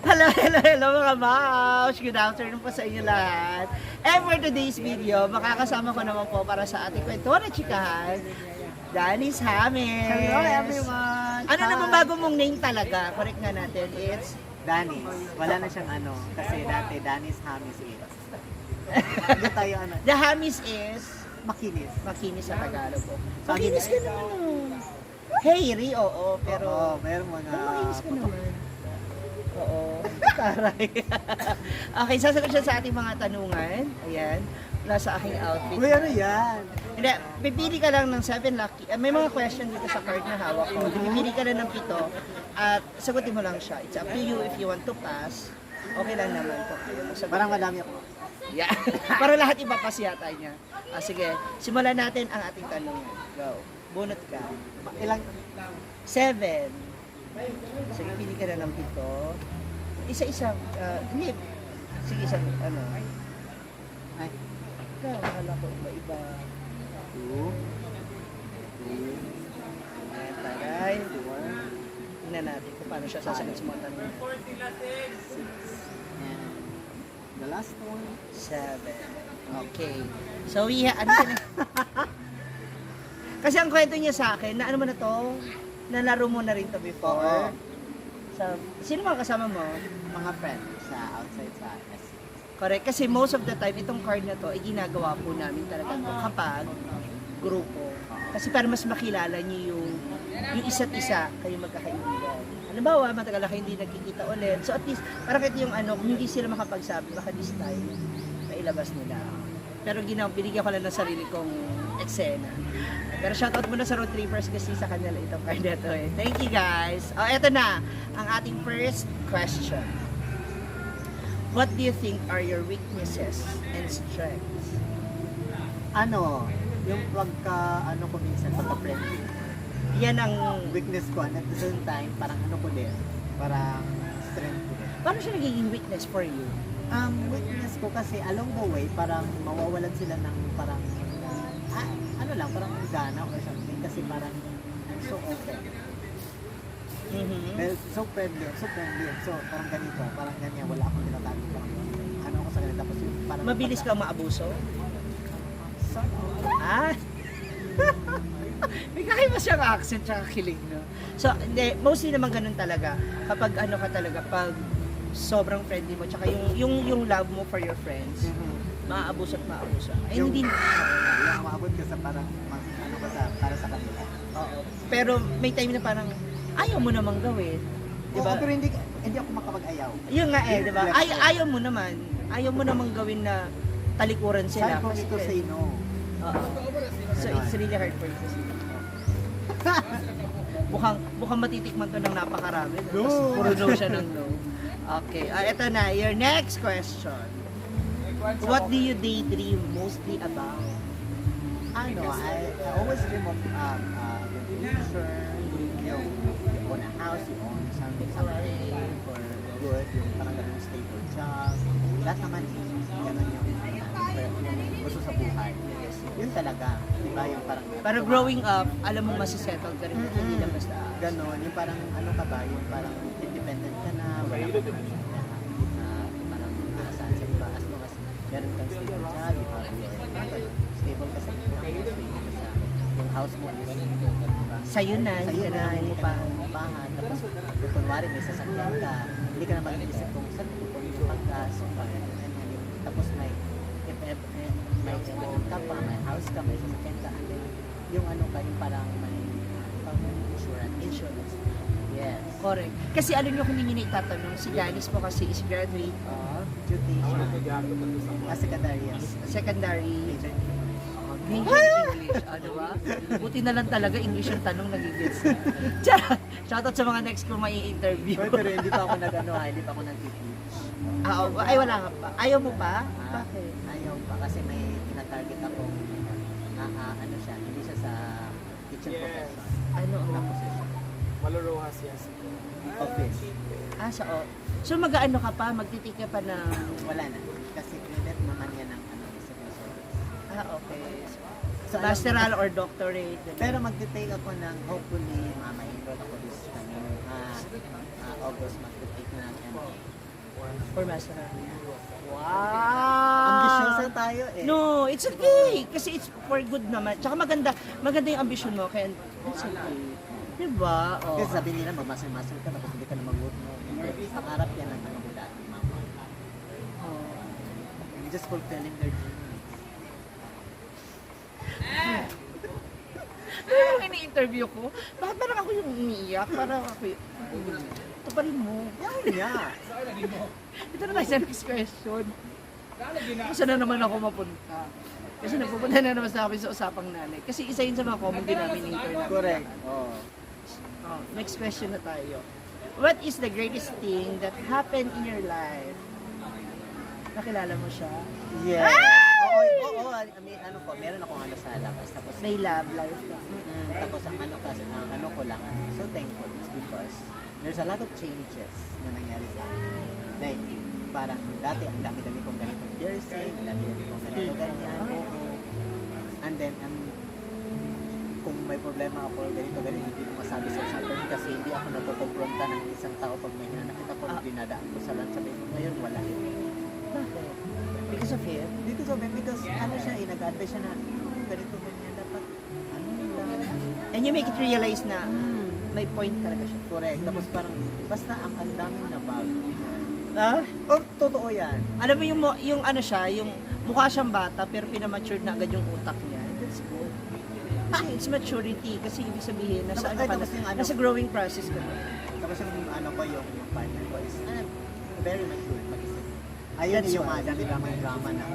Hello, hello, hello mga mouse! Good afternoon po sa inyo lahat. And for today's video, makakasama ko naman po para sa ating kwentuhan at chikahan, Danis James. Hello everyone! Ano naman bago mong name talaga? Correct nga natin, it's... Danis. Wala na siyang ano. Kasi dati Danis Hamis is. Hindi tayo ano. The James is... Makinis. Makinis sa Tagalog po. Sabi Makinis ka naman oh. Hairy, oo, pero... Oo, meron mga... Makinis ka naman. Oo. Taray. Okay, sasagot siya sa ating mga tanungan. Ayan. Wala sa aking outfit. Uy, ano yan? Hindi, pipili ka lang ng 7 lucky. May mga question dito sa card na hawak ko. Pipili ka lang ng 7 at sagutin mo lang siya. It's up to you if you want to pass. Okay lang naman po. Parang madami ako. Yeah. Para lahat ipapas yata niya. Sige, simulan natin ang ating tanungan. Go. Bunot ka. Ilang... 7. Sige, pili ka na ng 7. Isa-isang, hindi. Sige, isang, ano. Ay. Ikaw, akala ko iba-iba. 2. Ayan, taray. Tingnan natin kung paano siya sasagot sa mga tanong. 6. And the last one. 7. Okay. So, ano ka na? Kasi ang kwento niya sa akin, na ano mo na to, nalaro mo na rin to before. Oo. Sino mga kasama mo? Mga friends sa outside sa SC. Correct. Kasi most of the time, itong card na to, ay ginagawa po namin talaga to kapag grupo. Kasi para mas makilala niyo yung isa't isa, kayo magkakaibigan. Halimbawa, matagal na kayo hindi nagkikita ulit. So at least, parang kahit yung ano, kung hindi sila makapagsabi, baka this time, mailabas nila. Pero binigyan ko lang ng sarili kong eksena. Pero shoutout muna sa road trippers kasi sa kanila itong card na to eh. Thank you guys. Eto na, ang ating first question. What do you think are your weaknesses and strengths? Ano, yung ano ko minsan, pagka-friendly. Yan ang... Weakness ko, and at the same time, parang ano ko din, parang strength ko din. Paano siya nagiging weakness for you? Weakness ko kasi along the way, parang mawawalan sila ng parang, ano lang, parang gana or something. Kasi parang, I'm so open. Well, so friendly. So, parang ganito, parang ganyan, wala akong tinatago pa. Ano ako sa kanila, tapos yung parang... Mabilis kang maabuso? So, Ah! May kakaiba siyang accent tsaka kilig, no? So, hindi, mostly naman ganun talaga. Kapag ano ka talaga, pag sobrang friendly mo, tsaka yung love mo for your friends, maaabuso at maabuso. Ay, yung, hindi. yung maabot ka sa parang, ano ka sa, para sa kanila. Oo. Pero may time na parang, ayaw mo namang gawin. Diba? Oo, pero hindi ako makapag-ayaw. Yun nga eh, di ba? Ayaw mo naman. Ayaw mo namang gawin na talikuran sila. Sorry for me to say no. Oo. So it's really hard for you to say no. Mukhang matitikman to ng napakarami. No. Tapos puro no siya ng no. Okay. Eto na, your next question. What do you daydream mostly about? Ano, I always dream of the future, yung own a house, you own something for good, yung parang ganun stable job. Lahat naman, ganun yung gusto sa buhay. Yun talaga, di ba? Yung parang... Para growing up, alam mo masisettle ka rin. Hindi lang basta. Ganon, yung parang ano ka ba, yung parang independent ka na, wala ka parang saan sa iba, as long as meron kang stable job, you have your stable ka sa yung house mo is diba? Sa'yo na, hindi ka na, hindi hindi pa pa. upahan, tapos kung kunwari may sasakyan ka, hindi ka na mag-isip kung saan pupunta yung pagkas, tapos may sasakyan ka pa, may house ka, may sasakyan ka, and then yung ano ka, yung parang may insurance. Yes. Correct. Kasi alam nyo kung hindi nyo itatanong, si Janice po kasi is graduate Tuition. Secondary, yes. secondary Major. English. Ano ba? Buti na lang talaga English yung tanong nagigits. Charot! Shoutout sa mga next ko may interview. Pero hindi pa ako hindi pa ako nag-teach. Ay, wala ka pa. Ayaw mo pa? Ah, Bakit? ayaw pa kasi may tina-target ako ano siya, hindi siya sa teaching profession. Ano Na ang position. Malorojas, yes. Office. So mag-ano ka pa? Magtitik ka pa ng... Wala na. Kasi credit naman yan ng ano, civil service. Okay. So, Masteral or doctorate. pero mag-take ako ng hopefully may enroll ako this coming August, mag-take na ng MA. Or master. Wow! Ambisyosa tayo eh. No, it's okay. Kasi it's for good naman. Tsaka maganda yung ambisyon mo. Kaya it's okay. Diba? Oh. Kasi sabi nila, mag-master ka, tapos hindi ka na mag-work mo. Pangarap yan ng mga dati, mama. Oh. You're just fulfilling their dreams. Ano yung ini-interview ko? Bakit parang ako yung umiiyak? Parang ako yung... Ito pa rin mo. Yeah. Ito na tayo sa next question. Saan na naman ako mapunta? Kasi napupunta na naman sa akin sa usapang nanay. Kasi isa yun sa mga common denominator namin. Correct. Oh. Oh, next question na tayo. What is the greatest thing that happened in your life? Nakilala mo siya? Yeah. Oo. I mean, ano po, meron akong ano sa labas. Tapos, May love life ka. tapos ang ano kasi, ang ano ko lang, so thankful is because there's a lot of changes na nangyari sa akin. Like, parang dati, ang dami-dami kong ganitong piercing, ang dami-dami kong ganito ganyan. And then, kung may problema ako, ganito, hindi ko masabi sa isang person kasi hindi ako nagkukumpronta ng isang tao pag may nakita ko, dinadaan ko sa lunch. Sabi ko, ngayon wala. Bakit? Because of him? Dito sabi, because ano siya, nag-advise siya na, ganito, ganyan, dapat, ano lang. And you make it realize na may point talaga siya. Correct. Tapos parang, basta ang daming nabago. Ah? Oh, totoo yan. Alam mo yung ano siya, yung mukha siyang bata pero pinamatured na agad yung utak niya. That's good. Kasi it's maturity. Kasi ibig sabihin, nasa, ano ka na, Tapos yung ano- nasa growing process ka na. Tapos yung ano ko, yung partner ko is, very mature mag-isip. Ayun That's yung why. drama na.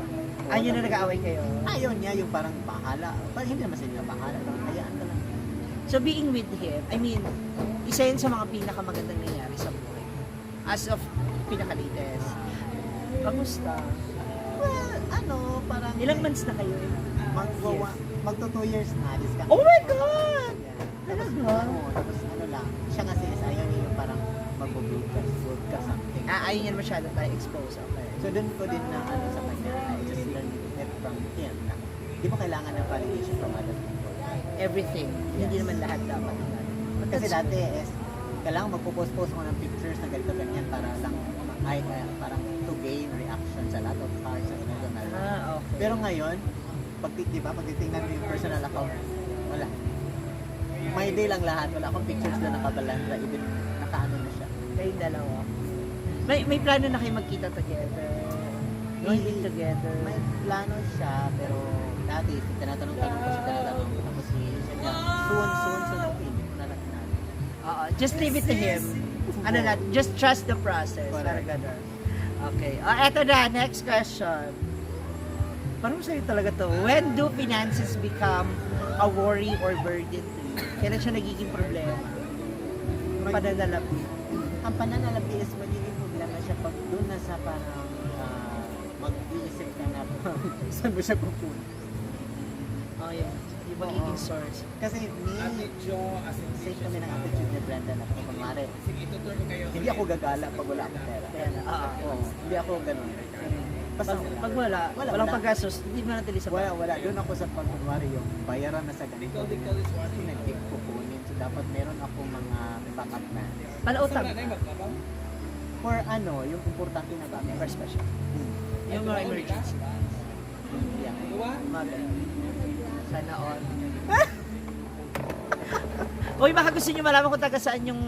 Ayun na nag-aaway kayo. Ayun niya, yung parang bahala. Parang hindi naman sila bahala. Parang hayaan ka lang. So being with him, I mean, isa yun sa mga pinakamagandang nangyari sa buhay. As of pinaka-latest. Kamusta? Well, ano, parang... Ilang months na kayo? Magto 2 years na. Oh my God! Tapos, Talaga? tapos ano lang, siya kasi is ayaw niya yung parang mag-broadcast something. Ayun yan masyado tayo expose. Okay. So dun ko din na ano sa kanya, I just learned it from him na di mo kailangan ng validation from other people. Everything. Hindi Yes. naman lahat dapat. Kasi dati is, kailangan magpo-post-post ko ng pictures na ganito ganyan para lang parang to gain reaction sa lot of hearts and all. Okay. Pero ngayon, pag titingnan mo yung personal account, wala. May day lang lahat, wala akong pictures na nakabalandra, even nakaano na siya. Kayong dalawa. May plano na kayo magkita together. Living together. May plano siya, pero dati, tinatanong-tanong ko siya, tapos siya niya, soon, hindi ko na lang natin. Just leave it to him. Ano na, just trust the process. Correct. Parang ganun. Okay. Eto na, next question. Parang sa'yo talaga to. When do finances become a worry or burden to you? Kailan siya nagiging problema? Pananalapi. Ang pananalapi is magiging problema siya pag doon na sa parang mag-iisip ka na saan mo siya pupunta. Oh, yeah. Yung magiging source. Kasi same kami ng attitude ni Brenda na kung kunwari, hindi ako gagala pag wala akong pera. Oo, hindi ako ganun. Basta Pag wala, walang paggastos, hindi mo natili sa wala. Doon ako sa pag kunwari yung bayaran na sa ganito. Nag-tip ko kunin. So dapat meron akong mga backup na. Palautang. For ano, yung importante na bagay. For special. Yung mga emergency. Yeah. Sana all. Uy, baka gusto nyo malaman kung taga saan yung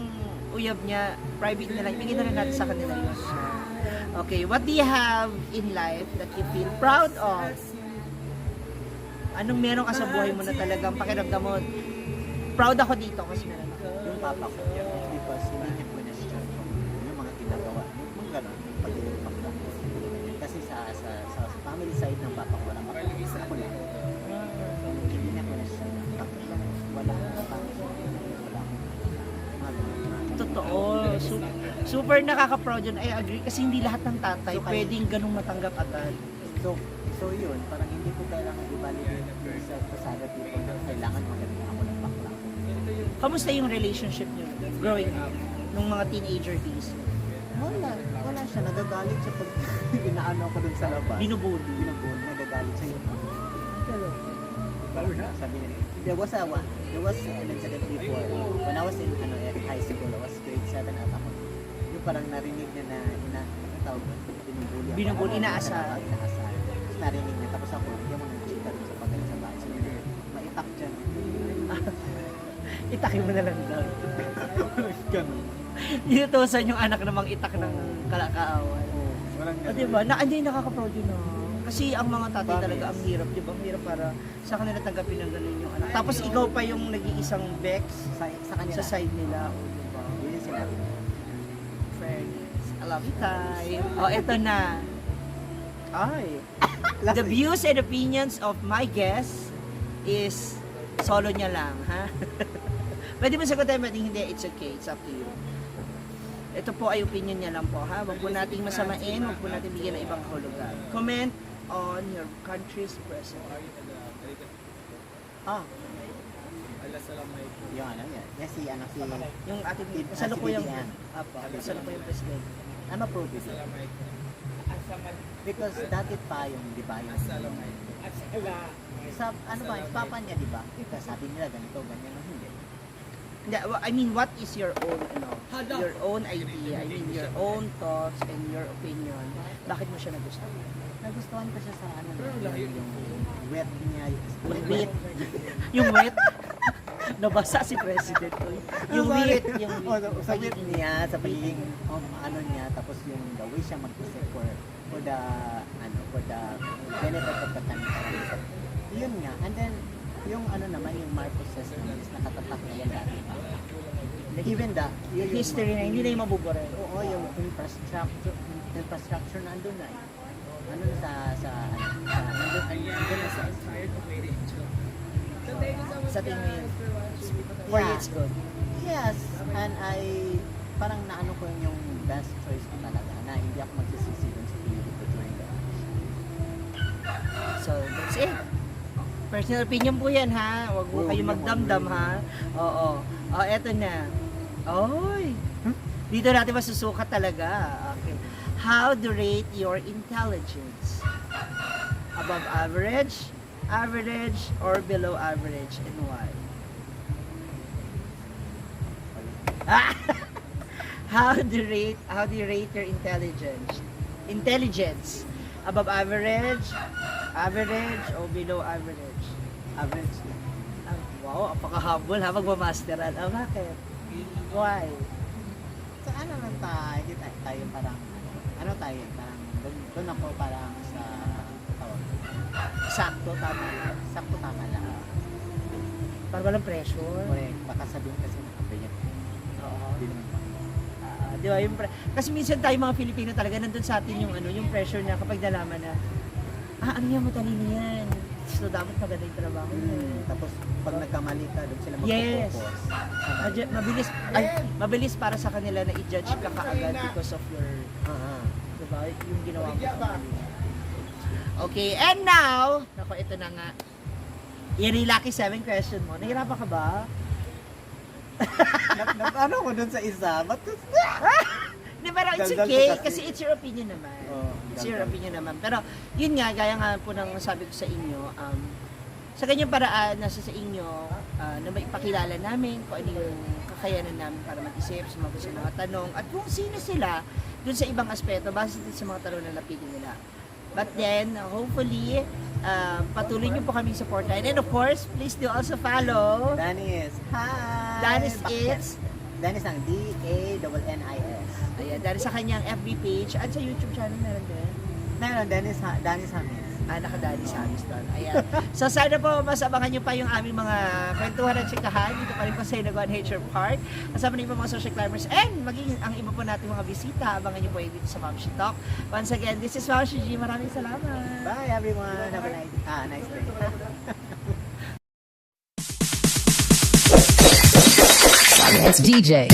uyab niya. Private na lang. Ibigay na rin natin sa kanila yun. Okay, what do you have in life that you feel proud of? Anong meron ka sa buhay mo na talagang pakiramdam mo? Proud ako dito kasi meron ako. Yung papa ko, because hindi niya question yung mga ginagawa. Yung gano'n, pag-iipak lang. Kasi sa family side ng papa ko, wala pa. Ako lang. Hindi niya question. Bakit lang? Wala. Wala. Totoo. Super nakaka-proud yun. I agree. Kasi hindi lahat ng tatay So, pwedeng ganung matanggap agad. So yun, parang hindi ko kailangan i-validate sa other people na kailangan magaling ako ng bakla. Kamusta yung relationship niyo growing up? Nung mga teenager days? Wala siya. Nagagalit siya pag inaano ako dun sa labas. Binubuli. Nagagalit siya yun. Sabi niya, there was an incident before. When I was in high school, I was grade 7 at ako. parang narinig niya na tawag doon, binubuli ako. Binubuli, inaasar. Inaasar. Tapos narinig niya, tapos ako, hindi mo nag-chika doon sa pagalit sa bahay. So, maitak dyan. Itakin mo na lang doon. Ganun. Inutusan yung anak namang itak ng kalakaaway. Walang O diba? Hindi nakaka-proud yun Kasi ang mga tatay talaga ang hirap, diba? Ang hirap para sa kanila tanggapin ng ganun yung anak. Tapos ikaw pa yung nag-iisang Bex Sa kanila. sa side nila. O diba? Yun yung sinabi niya. Fairness. I love you, Tay. O, eto na. Ay. The views and opinions of my guest is solo niya lang, ha? Pwede mo sagutin, pwede hindi. It's okay. It's up to you. Ito po ay opinion niya lang po, ha? Huwag po nating masamain, huwag po natin bigyan ng ibang kahulugan. Comment on your country's president. Ah. Yung ano yan. Yes, si Yung ating Si kasalukuyang BBM. Apo, kasalukuyang president. ano pro because dati pa yung, di ba, yung sa, ano ba, yung papa niya, di ba? Sabi nila ganito, ganyan, hindi. Hindi, I mean, what is your own, your own idea? I mean, your own thoughts and your opinion. Bakit mo siya nagustuhan? Nagustuhan ko siya sa ano, yung wet niya, Wit. Yung wit. Nabasa si President. Yung wit. Yung wit. sa wit niya, sa pagiging ano niya, tapos yung the way siya mag-isip for the benefit of the country. Yun nga. And then, yung ano naman, yung Marcoses naman is nakatatak na yan dati pa. Even yung History na, hindi na yung mabubura. Oo, yung infrastructure na andun na. Ano na nandun na sa Sa tingin mo yun. For you, it's good. Yes, and parang naano ko yung best choice ko talaga na hindi ako magsisisi dun sa pinili ko during the So, that's it. Personal opinion po yan, ha? Huwag mo kayo magdamdam, ha? Oo. Eto na. Oy! Dito natin masusukat talaga. Okay. How to rate your intelligence? Above average, average, or below average, and why? How do you rate your intelligence? Above average, average, or below average? average. Wow, apaka-humble ha, magmamasteran. Bakit? Why? So ano lang tayo parang, ano tayo, parang doon ako parang sa tawag. Sakto, tama. Sakto tama lang. Para walang pressure. Correct. Baka sabihin kasi nakapayat. Oo. Hindi naman pa. Di ba? Kasi minsan tayo mga Pilipino talaga nandun sa atin yung pressure na kapag nalaman na, ano yan, matalino yan. So, dapat maganda yung trabaho niya. Tapos pag nagkamali ka, doon sila Yes. magpo-focus. Mabilis para sa kanila na i-judge ka kaagad because of your, diba, yung ginawa mo. Okay, and now, nako, ito na nga. Lucky 7 question mo. Nahirapan ka ba? Ano ko doon sa isa? Ba't Hindi, pero it's Daldal okay, ko kasi. kasi it's your opinion naman. Oh, It's your daldal. opinion naman. Pero, yun nga, gaya nga po ng sabi ko sa inyo, sa ganyang paraan, nasa sa inyo, na maipakilala namin kung ano yung kakayanan namin para mag-isip, sumagot sa mga tanong, at kung sino sila dun sa ibang aspeto, base din sa mga tanong na napitin nila. But then, hopefully, patuloy niyo po kaming supportan. And of course, please do also follow Danis. Hi! Danis Bakit? It's, Danis ang D-A-N-N-I-S. ayan, dahil sa kanyang FB page, at sa YouTube channel meron din. Meron, Danis Hamis. Nakadali sa amin doon. Ayan. So, sana po mas abangan nyo pa yung aming mga kwentuhan at tsikahan dito pa rin po sa Hinaguan Nature Park. Kasama niyo po mga social climbers and maging ang iba po natin mga bisita. Abangan nyo po yung dito sa Mamshi Talk. Once again, this is Mamshi G. Maraming salamat. Bye everyone. Have a nice day. It's DJ.